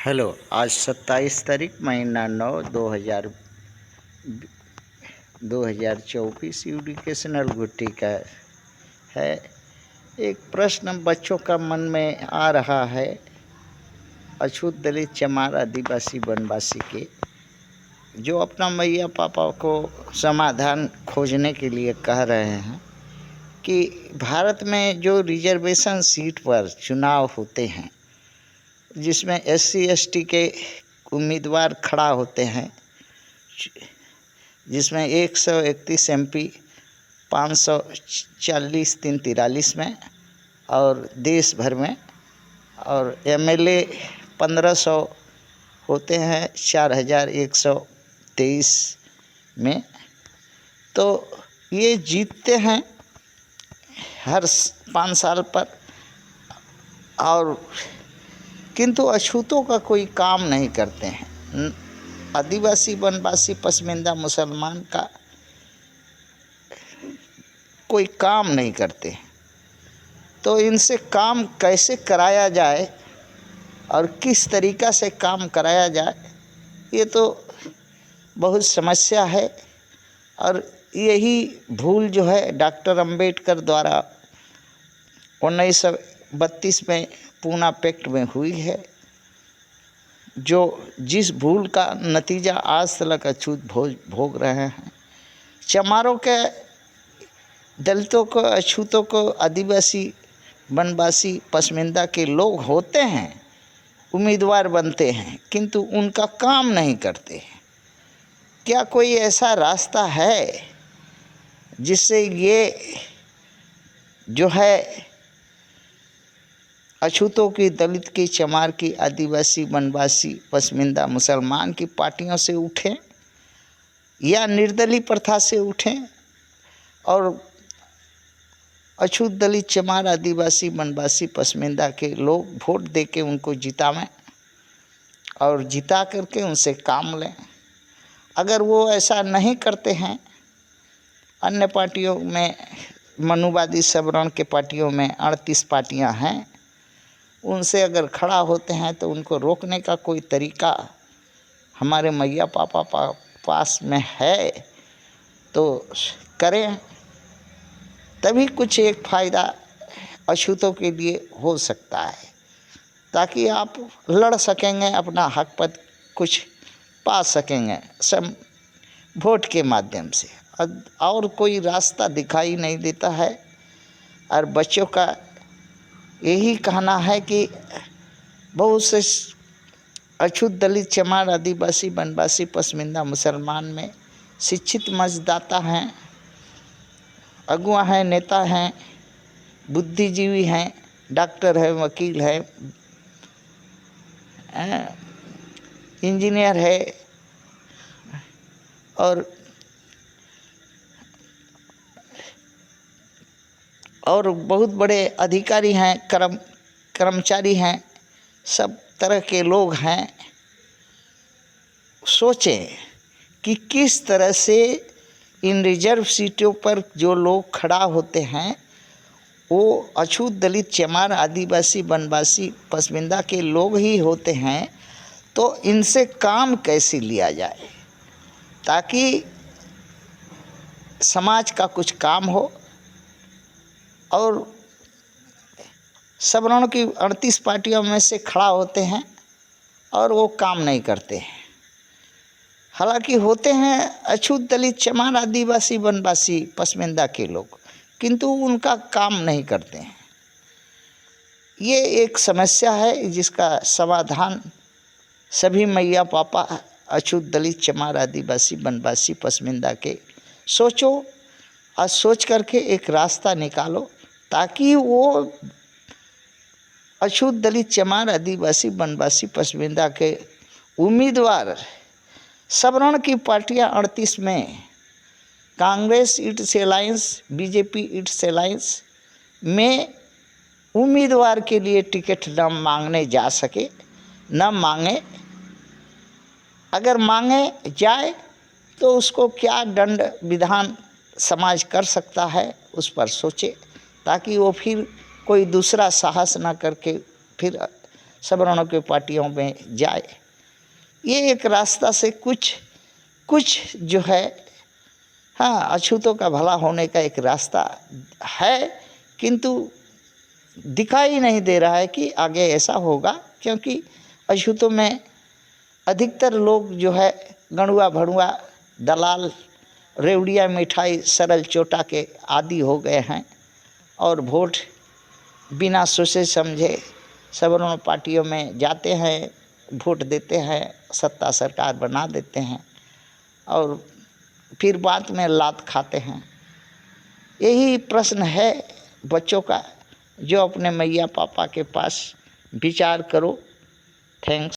Hello, आज 27 तारीख महीना 9 2024 एजुकेशनल गुट्टी का है। एक प्रश्न बच्चों का मन में आ रहा है। अछूत दलित चमार आदिवासी वनवासी के जो अपना मैया पापा को समाधान खोजने के लिए कह रहे हैं कि भारत में जो रिजर्वेशन सीट पर चुनाव होते हैं जिसमें SC ST के उम्मीदवार खड़ा होते हैं, जिसमें 131 MP 540 343 में और देश भर में, और MLA 1500 होते हैं 4123 में। तो ये जीतते हैं हर 5 साल पर, और किंतु अछूतों का कोई काम नहीं करते हैं। आदिवासी वनवासी पसमिंदा मुसलमान का कोई काम नहीं करते हैं। तो इनसे काम कैसे कराया जाए और किस तरीक़ा से काम कराया जाए, ये तो बहुत समस्या है। और यही भूल जो है डॉक्टर अंबेडकर द्वारा 1932 में पूना पैक्ट में हुई है, जो जिस भूल का नतीजा आज तक अछूत भोग रहे हैं। चमारों के, दलितों को, अछूतों को, आदिवासी वनवासी पसमिंदा के लोग होते हैं, उम्मीदवार बनते हैं, किंतु उनका काम नहीं करते हैं। क्या कोई ऐसा रास्ता है जिससे ये जो है अछूतों की, दलित की, चमार की, आदिवासी वनवासी पसमिंदा मुसलमान की पार्टियों से उठें या निर्दलीय प्रथा से उठें और अछूत दलित चमार आदिवासी वनवासी पसमिंदा के लोग वोट दे के उनको जितावें और जिता करके उनसे काम लें। अगर वो ऐसा नहीं करते हैं, अन्य पार्टियों में, मनुवादी सवर्ण के पार्टियों में 38 पार्टियां हैं, उनसे अगर खड़ा होते हैं तो उनको रोकने का कोई तरीका हमारे मैया पापा पास में है तो करें, तभी कुछ एक फ़ायदा अछूतों के लिए हो सकता है, ताकि आप लड़ सकेंगे, अपना हक पद कुछ पा सकेंगे सब वोट के माध्यम से। और कोई रास्ता दिखाई नहीं देता है। और बच्चों का यही कहना है कि बहुत से अछूत दलित चमार आदिवासी वनवासी पसमिंदा मुसलमान में शिक्षित मतदाता हैं, अगुआ हैं, नेता हैं, बुद्धिजीवी हैं, डॉक्टर है, वकील है, इंजीनियर है और बहुत बड़े अधिकारी हैं, कर्मचारी हैं, सब तरह के लोग हैं। सोचें कि किस तरह से इन रिजर्व सीटों पर जो लोग खड़ा होते हैं वो अछूत दलित चमार आदिवासी वनवासी पसमिंदा के लोग ही होते हैं। तो इनसे काम कैसे लिया जाए ताकि समाज का कुछ काम हो। और सवर्णों की 38 पार्टियों में से खड़ा होते हैं और वो काम नहीं करते हैं। हालांकि होते हैं अछूत दलित चमार आदिवासी वनवासी पसमिंदा के लोग, किंतु उनका काम नहीं करते हैं। ये एक समस्या है जिसका समाधान सभी मैया पापा अछूत दलित चमार आदिवासी वनवासी पसमिंदा के सोचो और सोच करके एक रास्ता निकालो, ताकि वो अछूत दलित चमार आदिवासी वनवासी पसमिंदा के उम्मीदवार सवर्ण की पार्टियां 38 में, Congress it's alliance, BJP it's alliance में उम्मीदवार के लिए टिकट न मांगने जा सके, न मांगे। अगर मांगे जाए तो उसको क्या दंड विधान समाज कर सकता है, उस पर सोचे, ताकि वो फिर कोई दूसरा साहस ना करके फिर सवर्णों के पार्टियों में जाए। ये एक रास्ता से कुछ जो है, हाँ, अछूतों का भला होने का एक रास्ता है, किंतु दिखाई नहीं दे रहा है कि आगे ऐसा होगा, क्योंकि अछूतों में अधिकतर लोग जो है गणुआ भड़ुआ दलाल रेवड़िया मिठाई सरल चोटा के आदी हो गए हैं और वोट बिना सोचे समझे सवर्णों पार्टियों में जाते हैं, वोट देते हैं, सत्ता सरकार बना देते हैं और फिर बाद में लात खाते हैं। यही प्रश्न है बच्चों का, जो अपने मैया पापा के पास विचार करो। थैंक्स।